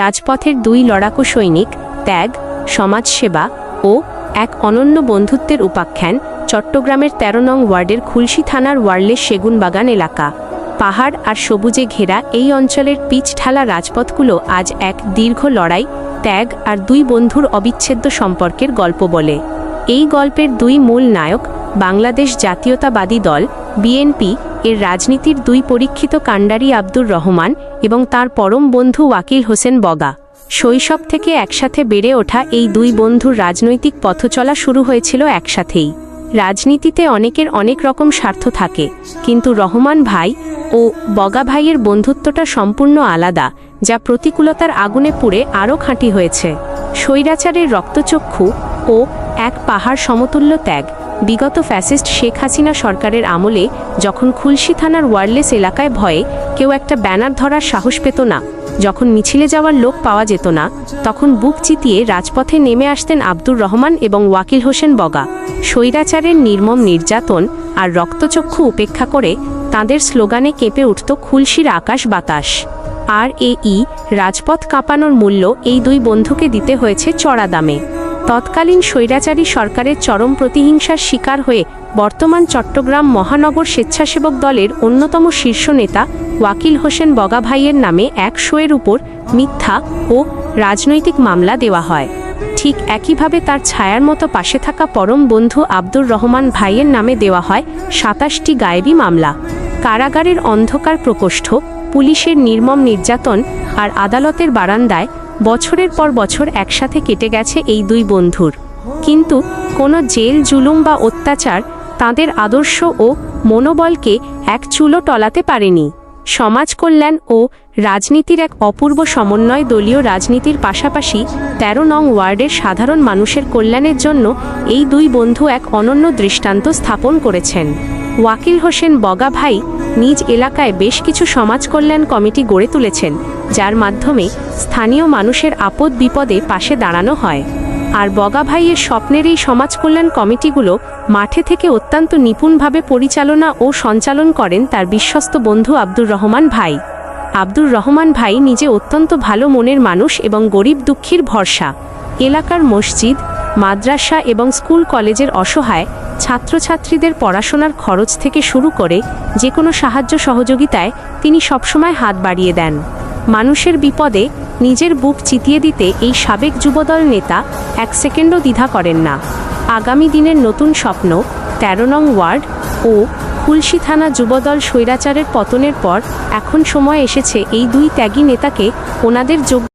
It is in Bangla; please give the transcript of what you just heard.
রাজপথের দুই লড়াকু সৈনিক, ত্যাগ, সমাজসেবা ও এক অনন্য বন্ধুত্বের উপাখ্যান। চট্টগ্রামের ১৩ নং ওয়ার্ডের খুলশী থানার ওয়ারলেস সেগুনবাগান এলাকা। পাহাড় আর সবুজে ঘেরা এই অঞ্চলের পিচ ঢালা রাজপথগুলো আজ এক দীর্ঘ লড়াই, ত্যাগ আর দুই বন্ধুর অবিচ্ছেদ্য সম্পর্কের গল্প বলে। এই গল্পের দুই মূল নায়ক বাংলাদেশ জাতীয়তাবাদী দল বিএনপি এর রাজনীতির দুই পরীক্ষিত কাণ্ডারি আব্দুর রহমান এবং তার পরম বন্ধু ওয়াকিল হোসেন বগা। শৈশব থেকে একসাথে বেড়ে ওঠা এই দুই বন্ধুর রাজনৈতিক পথচলা শুরু হয়েছিল একসাথেই। রাজনীতিতে অনেকের অনেক রকম স্বার্থ থাকে, কিন্তু রহমান ভাই ও বগা ভাইয়ের বন্ধুত্বটা সম্পূর্ণ আলাদা, যা প্রতিকূলতার আগুনে পুড়ে আরও খাঁটি হয়েছে। স্বৈরাচারের রক্তচক্ষু ও এক পাহাড় সমতুল্য ত্যাগ। বিগত ফ্যাসিস্ট শেখ হাসিনা সরকারের আমলে যখন খুলশী থানার ওয়ারলেস এলাকায় ভয়ে কেউ একটা ব্যানার ধরার সাহস পেত না, যখন মিছিলে যাওয়ার লোক পাওয়া যেত না, তখন বুক চিতিয়ে রাজপথে নেমে আসতেন আব্দুর রহমান এবং ওয়াকিল হোসেন বগা। স্বৈরাচারের নির্মম নির্যাতন আর রক্তচক্ষু উপেক্ষা করে তাঁদের স্লোগানে কেঁপে উঠত খুলশীর আকাশ বাতাস। আর রাজপথ কাঁপানোর মূল্য এই দুই বন্ধুকে দিতে হয়েছে চড়া দামে। তৎকালীন স্বৈরাচারী সরকারের চরম প্রতিহিংসার শিকার হয়ে বর্তমান চট্টগ্রাম মহানগর স্বেচ্ছাসেবক দলের অন্যতম শীর্ষ নেতা ওয়াকিল হোসেন বগা ভাইয়ের নামে ১০০-এর উপর মিথ্যা ও রাজনৈতিক মামলা দেওয়া হয়। ঠিক একইভাবে তার ছায়ার মতো পাশে থাকা পরম বন্ধু আব্দুর রহমান ভাইয়ের নামে দেওয়া হয় ২৭টি গায়েবী মামলা। কারাগারের অন্ধকার প্রকোষ্ঠ, পুলিশের নির্মম নির্যাতন আর আদালতের বারান্দায় বছরের পর বছর একসাথে কেটে গেছে এই দুই বন্ধুর। কিন্তু কোনো জেল, জুলুম বা অত্যাচার তাঁদের আদর্শ ও মনোবলকে এক চুলো টলাতে পারেনি। সমাজ কল্যাণ ও রাজনীতির এক অপূর্ব সমন্বয় দলীয় রাজনীতির পাশাপাশি ১৩ নং ওয়ার্ডের সাধারণ মানুষের কল্যাণের জন্য এই দুই বন্ধু এক অনন্য দৃষ্টান্ত স্থাপন করেছেন। ওয়াকিল হোসেন বগা ভাই নিজ এলাকায় বেশ কিছু সমাজ কল্যাণ কমিটি গড়ে তুলেছেন, যার মাধ্যমে স্থানীয় মানুষের আপদ বিপদে পাশে দাঁড়ানো হয়। আর বগা ভাইয়ের স্বপ্নের এই সমাজ কল্যাণ কমিটিগুলো মাঠে থেকে অত্যন্ত নিপুণভাবে পরিচালনা ও সঞ্চালন করেন তার বিশ্বস্ত বন্ধু আব্দুর রহমান ভাই। আব্দুর রহমান ভাই নিজে অত্যন্ত ভালো মনের মানুষ এবং গরিব দুঃখীর ভরসা। এলাকার মসজিদ, মাদ্রাসা এবং স্কুল কলেজের অসহায় ছাত্রছাত্রীদের পড়াশোনার খরচ থেকে শুরু করে যে কোনো সাহায্য সহযোগিতায় তিনি সবসময় হাত বাড়িয়ে দেন। মানুষের বিপদে নিজের বুক চিতিয়ে দিতে এই সাবেক যুবদল নেতা এক সেকেন্ডও দ্বিধা করেন না। আগামী দিনের নতুন স্বপ্ন ১৩ নং ওয়ার্ড ও খুলশী থানা যুবদল। স্বৈরাচারের পতনের পর এখন সময় এসেছে এই দুই ত্যাগী নেতাকে ওনাদের যোগ্য